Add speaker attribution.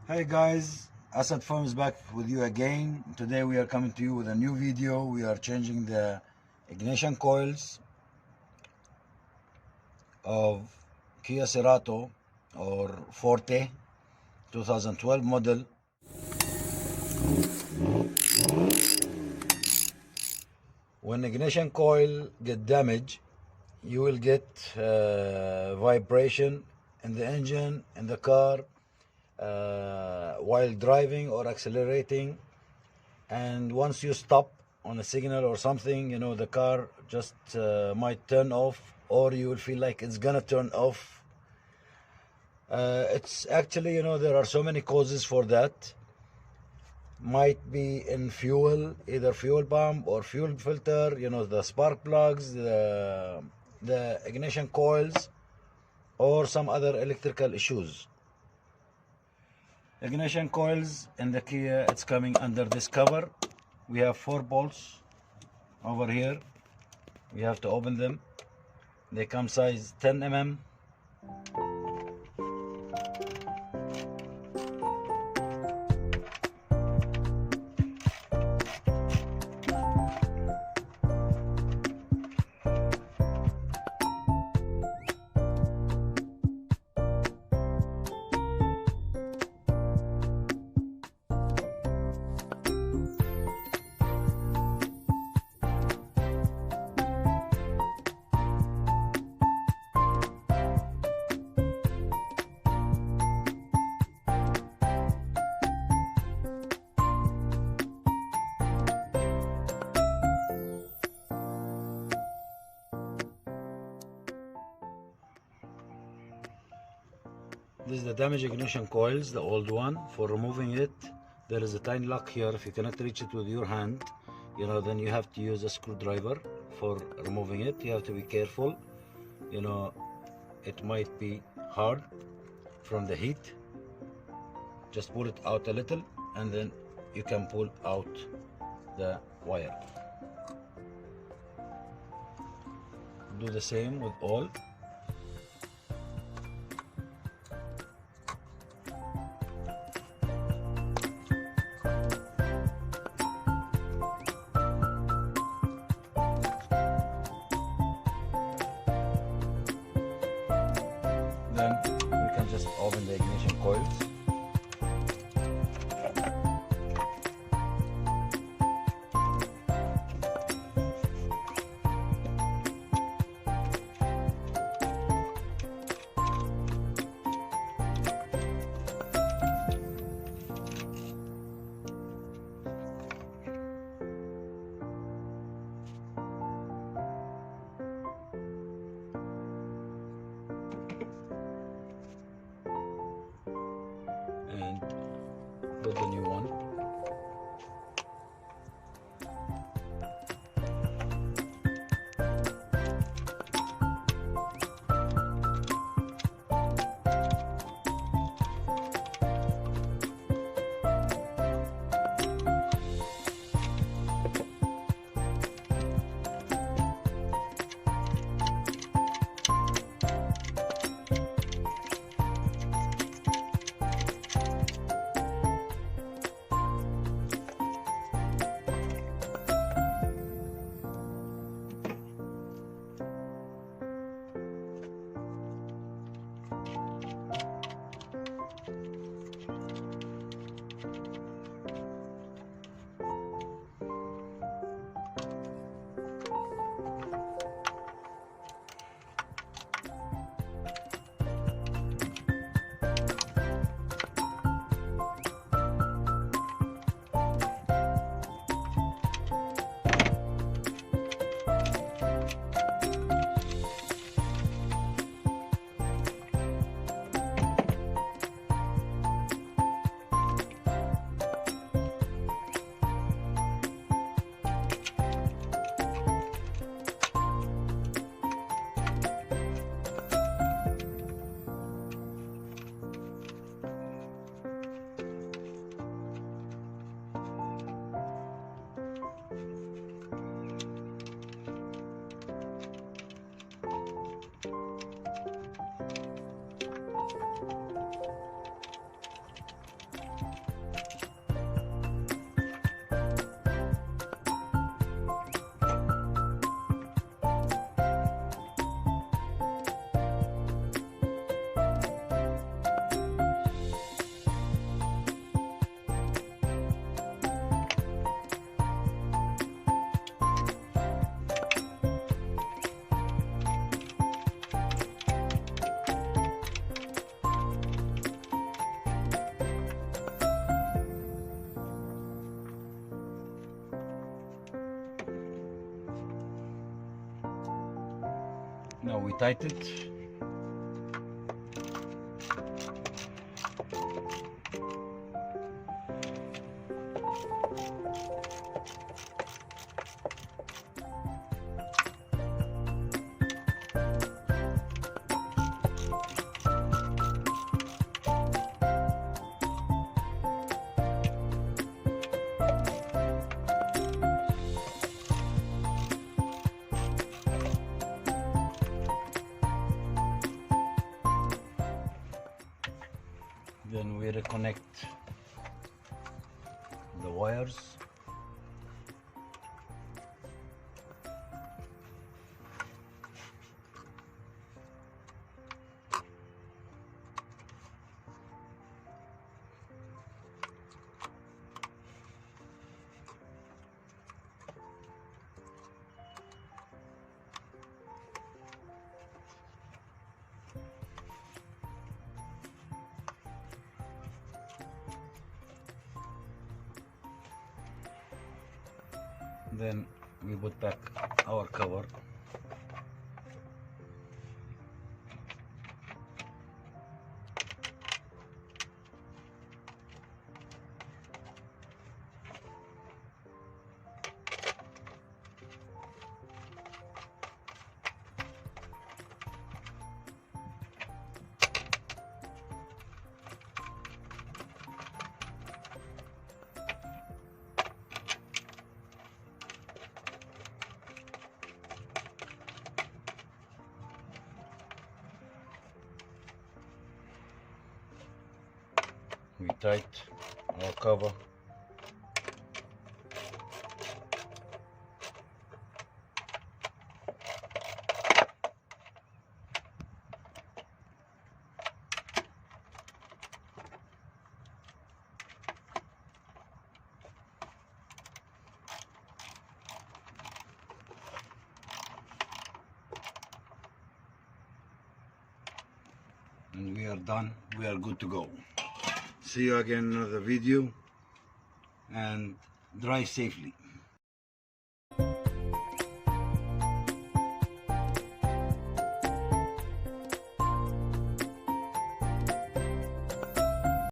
Speaker 1: Hey guys, Asad Farm is back with you again. Today we are coming to you with a new video. We are changing the ignition coils of Kia Cerato or Forte 2012 model. When ignition coil get damaged, you will get vibration in the engine, in the car, while driving or accelerating, and once you stop on a signal or something, the car just might turn off, or you will feel like it's gonna turn off. It's actually, there are so many causes for that. Might be in fuel, either fuel pump or fuel filter, the spark plugs, the ignition coils, or some other electrical issues. Ignition coils in the Kia, it's coming under this cover. We have 4 bolts over here. We have to open them. They come size 10 mm. This is the damaged ignition coils, the old one. For removing it, there is a tiny lock here. If you cannot reach it with your hand, then you have to use a screwdriver for removing it. You have to be careful. It might be hard from the heat. Just pull it out a little, and then you can pull out the wire. Do the same with all. Then we can just open the ignition coils. And put the new one. we tighten it. Then we reconnect the wires. Then we put back our cover. We tight our cover. And we are done. We are good to go. See you again in another video, and drive safely.